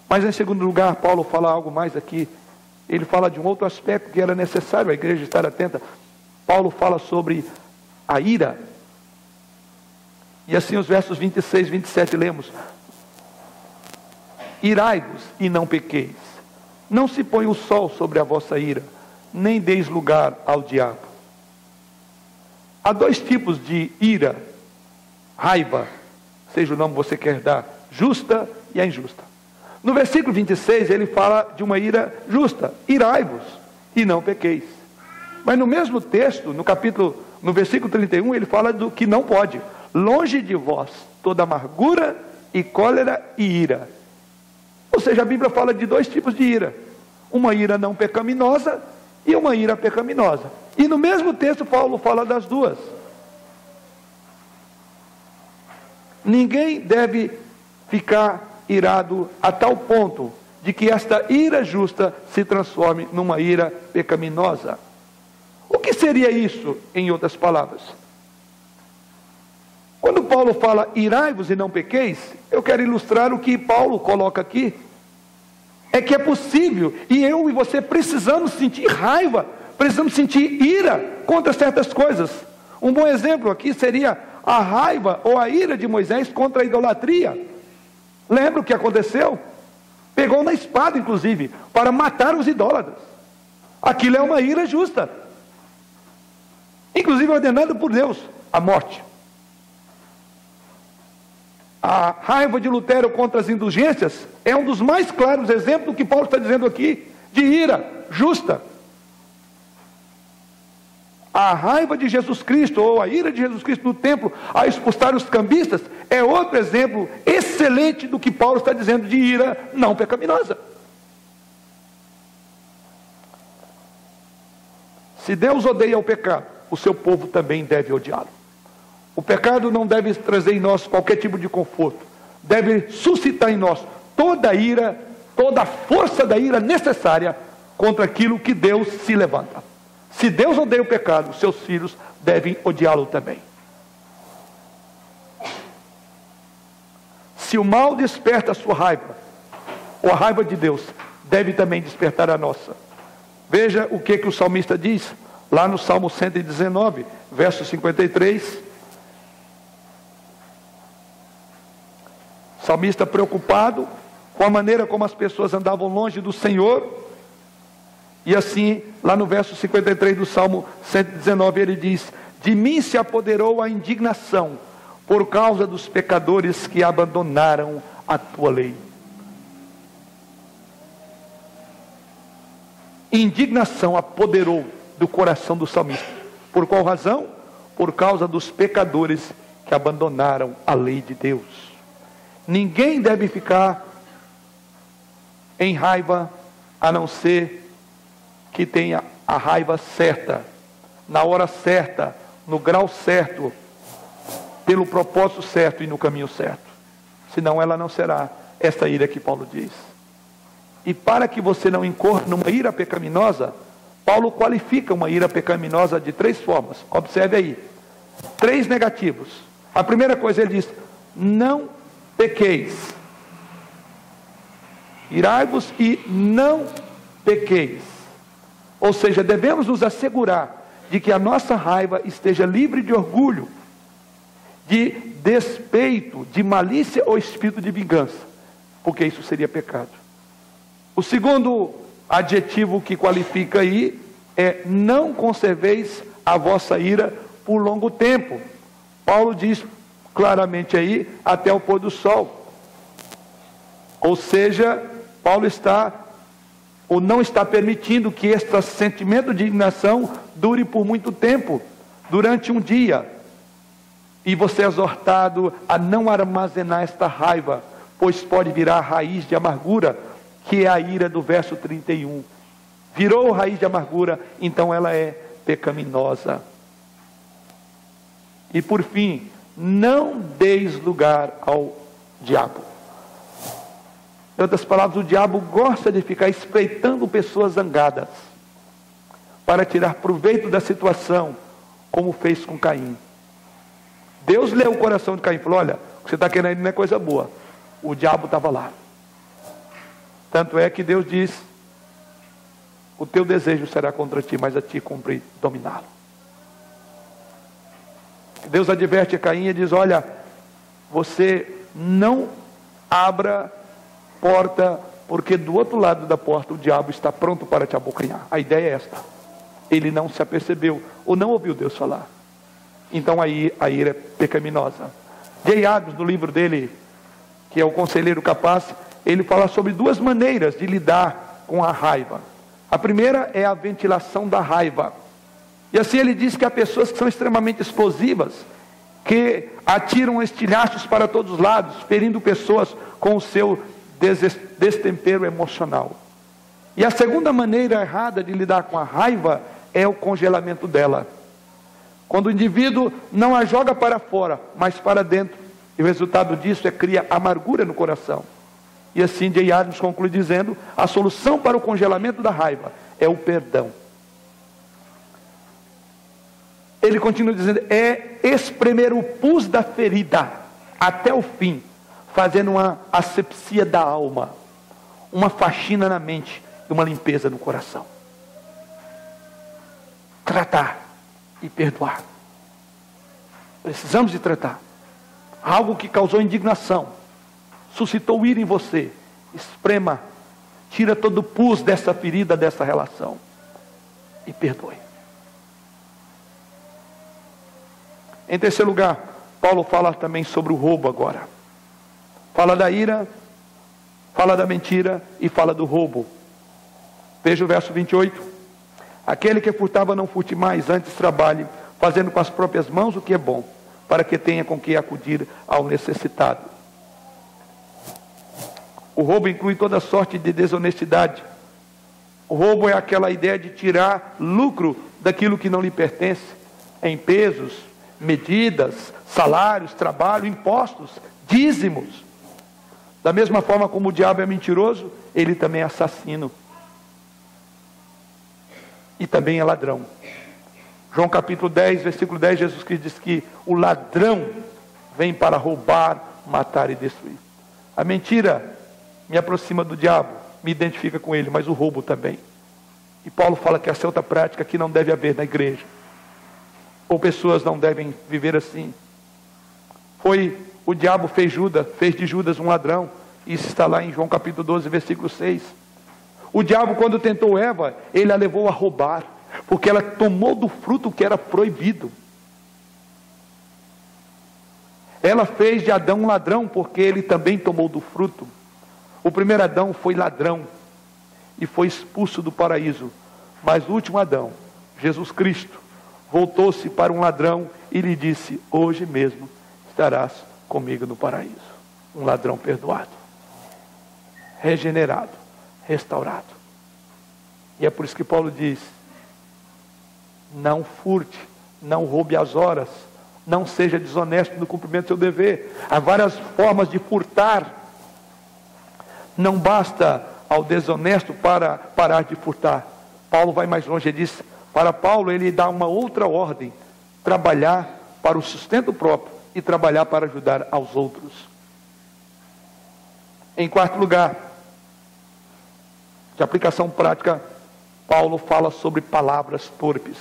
Mas em segundo lugar, Paulo fala algo mais aqui. Ele fala de um outro aspecto que era necessário a igreja estar atenta. Paulo fala sobre a ira. E assim os versos 26 e 27 lemos: irai-vos e não pequeis, não se põe o sol sobre a vossa ira, nem deis lugar ao diabo. Há dois tipos de ira, raiva, seja o nome que você quer dar, justa e a injusta. No versículo 26 ele fala de uma ira justa: irai-vos e não pequeis. Mas no mesmo texto, no versículo 31, ele fala do que não pode: longe de vós toda amargura e cólera e ira. Ou seja, a Bíblia fala de dois tipos de ira: uma ira não pecaminosa e uma ira pecaminosa. E no mesmo texto Paulo fala das duas. Ninguém deve ficar irado a tal ponto de que esta ira justa se transforme numa ira pecaminosa. O que seria isso, em outras palavras? Quando Paulo fala irai-vos e não pequeis, eu quero ilustrar o que Paulo coloca aqui. É que é possível, e eu e você precisamos sentir raiva, precisamos sentir ira contra certas coisas. Um bom exemplo aqui seria a raiva ou a ira de Moisés contra a idolatria. Lembra o que aconteceu? Pegou na espada, inclusive, para matar os idólatras. Aquilo é uma ira justa, inclusive ordenada por Deus, a morte. A raiva de Lutero contra as indulgências é um dos mais claros exemplos do que Paulo está dizendo aqui, de ira justa. A raiva de Jesus Cristo, ou a ira de Jesus Cristo no templo, a expulsar os cambistas, é outro exemplo excelente do que Paulo está dizendo de ira não pecaminosa. Se Deus odeia o pecado, o seu povo também deve odiá-lo. O pecado não deve trazer em nós qualquer tipo de conforto, deve suscitar em nós toda a ira, toda a força da ira necessária contra aquilo que Deus se levanta. Se Deus odeia o pecado, seus filhos devem odiá-lo também. Se o mal desperta a sua raiva, ou a raiva de Deus, deve também despertar a nossa. Veja o que o salmista diz, lá no Salmo 119, verso 53. O salmista preocupado com a maneira como as pessoas andavam longe do Senhor. E assim, lá no verso 53 do Salmo 119, ele diz: de mim se apoderou a indignação, por causa dos pecadores que abandonaram a tua lei. Indignação apoderou do coração do salmista. Por qual razão? Por causa dos pecadores que abandonaram a lei de Deus. Ninguém deve ficar em raiva, a não ser que tenha a raiva certa, na hora certa, no grau certo, pelo propósito certo e no caminho certo. Senão ela não será essa ira que Paulo diz. E para que você não incorra numa ira pecaminosa, Paulo qualifica uma ira pecaminosa de 3 formas. Observe aí, 3 negativos. A primeira coisa ele diz: não pequeis. Irai-vos e não pequeis. Ou seja, devemos nos assegurar de que a nossa raiva esteja livre de orgulho, de despeito, de malícia ou espírito de vingança, porque isso seria pecado. O segundo adjetivo que qualifica aí é: não conserveis a vossa ira por longo tempo. Paulo diz claramente aí: até o pôr do sol. Ou seja, Paulo está ou não está permitindo que este sentimento de indignação dure por muito tempo, durante um dia. E você é exortado a não armazenar esta raiva, pois pode virar raiz de amargura, que é a ira do verso 31. Virou raiz de amargura, então ela é pecaminosa. E por fim, não deis lugar ao diabo. Em outras palavras, o diabo gosta de ficar espreitando pessoas zangadas, para tirar proveito da situação, como fez com Caim. Deus leu o coração de Caim e falou: olha, o que você está querendo não é coisa boa. O diabo estava lá. Tanto é que Deus diz: o teu desejo será contra ti, mas a ti cumpre dominá-lo. Deus adverte a Caim e diz: olha, você não abra porta, porque do outro lado da porta o diabo está pronto para te abocanhar. A ideia é esta. Ele não se apercebeu, ou não ouviu Deus falar. Então aí a ira é pecaminosa. J. Adams, no livro dele, que é o Conselheiro Capaz, ele fala sobre duas maneiras de lidar com a raiva. A primeira é a ventilação da raiva. E assim ele diz que há pessoas que são extremamente explosivas, que atiram estilhaços para todos os lados, ferindo pessoas com o seu destempero emocional. E a segunda maneira errada de lidar com a raiva é o congelamento dela. Quando o indivíduo não a joga para fora, mas para dentro, e o resultado disso é cria amargura no coração. E assim J. Adams conclui dizendo, a solução para o congelamento da raiva é o perdão. Ele continua dizendo, é espremer o pus da ferida até o fim, fazendo uma asepsia da alma, uma faxina na mente e uma limpeza no coração. Tratar e perdoar. Precisamos de tratar. Algo que causou indignação, suscitou ira em você, esprema, tira todo o pus dessa ferida, dessa relação e perdoe. Em terceiro lugar, Paulo fala também sobre o roubo agora. Fala da ira, fala da mentira e fala do roubo. Veja o verso 28. Aquele que furtava não furte mais, antes trabalhe, fazendo com as próprias mãos o que é bom, para que tenha com que acudir ao necessitado. O roubo inclui toda sorte de desonestidade. O roubo é aquela ideia de tirar lucro daquilo que não lhe pertence, em pesos, medidas, salários, trabalho, impostos, dízimos. Da mesma forma como o diabo é mentiroso, ele também é assassino. E também é ladrão. João capítulo 10, versículo 10, Jesus Cristo diz que o ladrão vem para roubar, matar e destruir. A mentira me aproxima do diabo, me identifica com ele, mas o roubo também. E Paulo fala que essa é outra prática que não deve haver na igreja. Ou pessoas não devem viver assim. O diabo fez de Judas um ladrão. Isso está lá em João capítulo 12, versículo 6. O diabo, quando tentou Eva, ele a levou a roubar, porque ela tomou do fruto que era proibido. Ela fez de Adão um ladrão, porque ele também tomou do fruto. O primeiro Adão foi ladrão e foi expulso do paraíso. Mas o último Adão, Jesus Cristo, voltou-se para um ladrão e lhe disse, hoje mesmo estarás comigo no paraíso. Um ladrão perdoado, regenerado, restaurado. E é por isso que Paulo diz, não furte, não roube as horas, não seja desonesto no cumprimento do seu dever. Há várias formas de furtar. Não basta ao desonesto para parar de furtar. Paulo vai mais longe, ele diz, para Paulo ele dá uma outra ordem, trabalhar para o sustento próprio e trabalhar para ajudar aos outros. Em quarto lugar, de aplicação prática, Paulo fala sobre palavras torpes.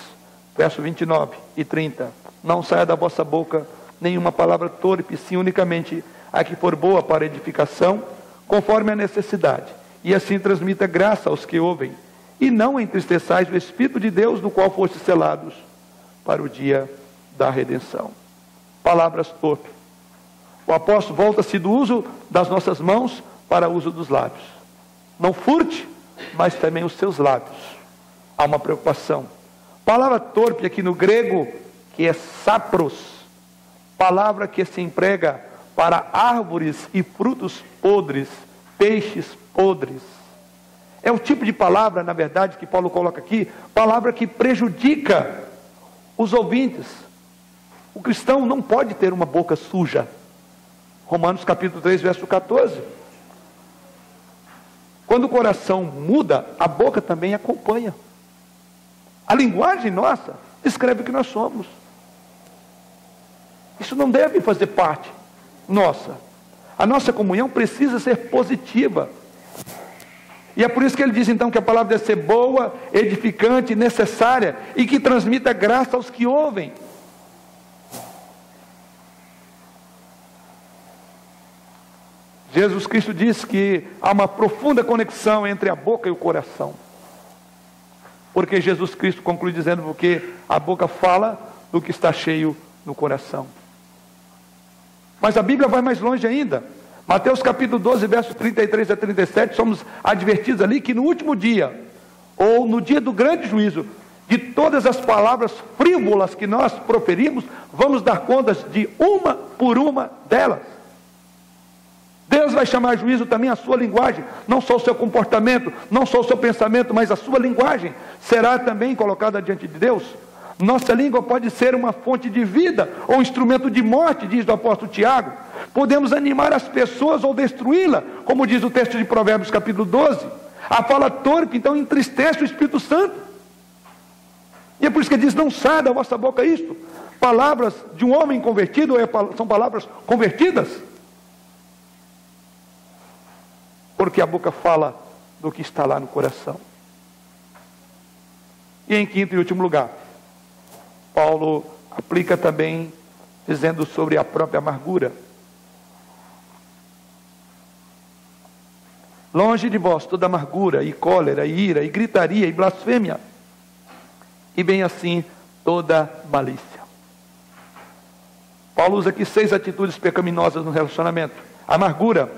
Verso 29 e 30. Não saia da vossa boca nenhuma palavra torpe, sim unicamente a que for boa para edificação, conforme a necessidade, e assim transmita graça aos que ouvem, e não entristeçais o Espírito de Deus, no qual fostes selados para o dia da redenção. Palavras torpes. O apóstolo volta-se do uso das nossas mãos para o uso dos lábios. Não furte, mas também os seus lábios. Há uma preocupação. Palavra torpe aqui no grego, que é sapros, palavra que se emprega para árvores e frutos podres, peixes podres. É o tipo de palavra, na verdade, que Paulo coloca aqui, palavra que prejudica os ouvintes. O cristão não pode ter uma boca suja. Romanos capítulo 3, verso 14. Quando o coração muda, a boca também acompanha. A linguagem nossa descreve o que nós somos. Isso não deve fazer parte nossa. A nossa comunhão precisa ser positiva. E é por isso que ele diz então que a palavra deve ser boa, edificante, necessária e que transmita graça aos que ouvem. Jesus Cristo diz que há uma profunda conexão entre a boca e o coração. Porque Jesus Cristo conclui dizendo, porque a boca fala do que está cheio no coração. Mas a Bíblia vai mais longe ainda. Mateus capítulo 12, versos 33 a 37, somos advertidos ali que no último dia, ou no dia do grande juízo, de todas as palavras frívolas que nós proferimos, vamos dar contas de uma por uma delas. Deus vai chamar a juízo também a sua linguagem, não só o seu comportamento, não só o seu pensamento, mas a sua linguagem será também colocada diante de Deus. Nossa língua pode ser uma fonte de vida ou um instrumento de morte, diz o apóstolo Tiago. Podemos animar as pessoas ou destruí-la, como diz o texto de Provérbios capítulo 12. A fala torpe então entristece o Espírito Santo. E é por isso que ele diz, não saia da vossa boca isto. Palavras de um homem convertido são palavras convertidas. Porque a boca fala do que está lá no coração. E em quinto e último lugar, Paulo aplica também, dizendo sobre a própria amargura. Longe de vós toda amargura, e cólera, e ira, e gritaria, e blasfêmia, e bem assim toda malícia. Paulo usa aqui 6 atitudes pecaminosas no relacionamento. Amargura,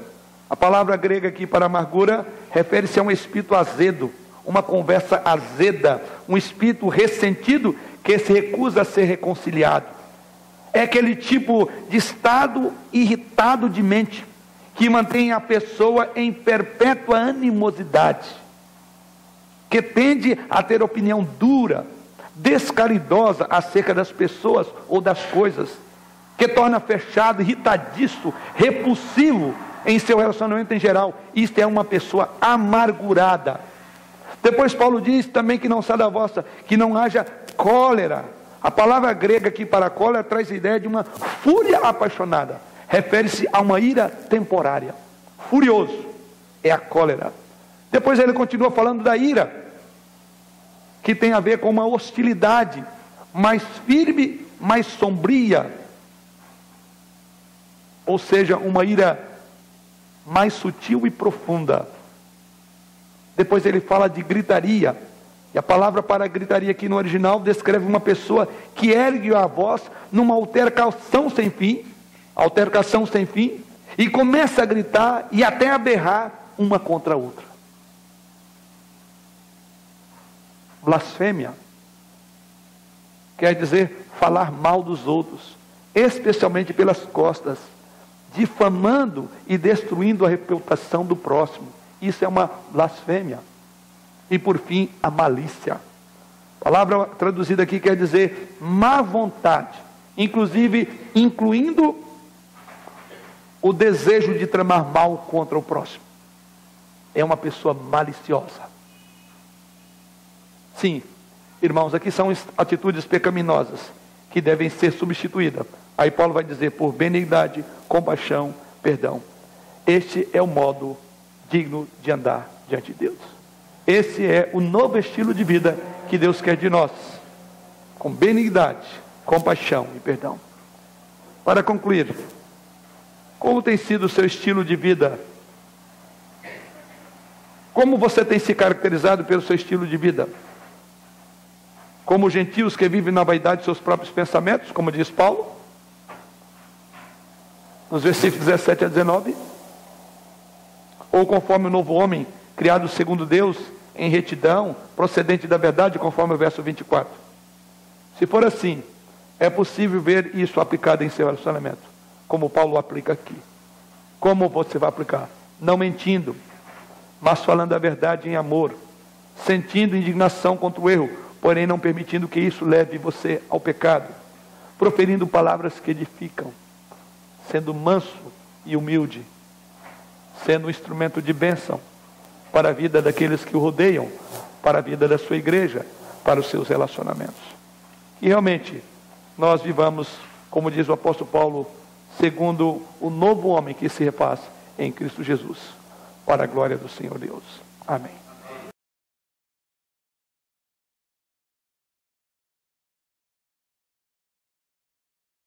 a palavra grega aqui para amargura, refere-se a um espírito azedo, uma conversa azeda, um espírito ressentido, que se recusa a ser reconciliado. É aquele tipo de estado irritado de mente, que mantém a pessoa em perpétua animosidade, que tende a ter opinião dura, descaridosa acerca das pessoas ou das coisas, que torna fechado, irritadiço, repulsivo em seu relacionamento em geral. Isto é uma pessoa amargurada. Depois Paulo diz também que não sai da vossa, que não haja cólera. A palavra grega aqui para cólera traz a ideia de uma fúria apaixonada. Refere-se a uma ira temporária. Furioso é a cólera. Depois ele continua falando da ira, que tem a ver com uma hostilidade mais firme, mais sombria. Ou seja, uma ira mais sutil e profunda. Depois ele fala de gritaria. E a palavra para gritaria aqui no original descreve uma pessoa que ergue a voz numa altercação sem fim, e começa a gritar e até a berrar uma contra a outra. Blasfêmia quer dizer falar mal dos outros, especialmente pelas costas, difamando e destruindo a reputação do próximo. Isso é uma blasfêmia. E por fim, a malícia. A palavra traduzida aqui quer dizer má vontade, incluindo o desejo de tramar mal contra o próximo. É uma pessoa maliciosa. Sim, irmãos, aqui são atitudes pecaminosas que devem ser substituídas. Aí Paulo vai dizer, por benignidade, compaixão, perdão. Este é o modo digno de andar diante de Deus. Esse é o novo estilo de vida que Deus quer de nós, com benignidade, compaixão e perdão. Para concluir, como tem sido o seu estilo de vida? Como você tem se caracterizado pelo seu estilo de vida? Como gentios que vivem na vaidade de seus próprios pensamentos, como diz Paulo, nos versículos 17 a 19, ou conforme o novo homem, criado segundo Deus, em retidão, procedente da verdade, conforme o verso 24. Se for assim, é possível ver isso aplicado em seu relacionamento, como Paulo aplica aqui. Como você vai aplicar? Não mentindo, mas falando a verdade em amor, sentindo indignação contra o erro, porém não permitindo que isso leve você ao pecado, proferindo palavras que edificam, sendo manso e humilde, sendo um instrumento de bênção para a vida daqueles que o rodeiam, para a vida da sua igreja, para os seus relacionamentos. E realmente, nós vivamos, como diz o apóstolo Paulo, segundo o novo homem que se refaz em Cristo Jesus, para a glória do Senhor Deus. Amém.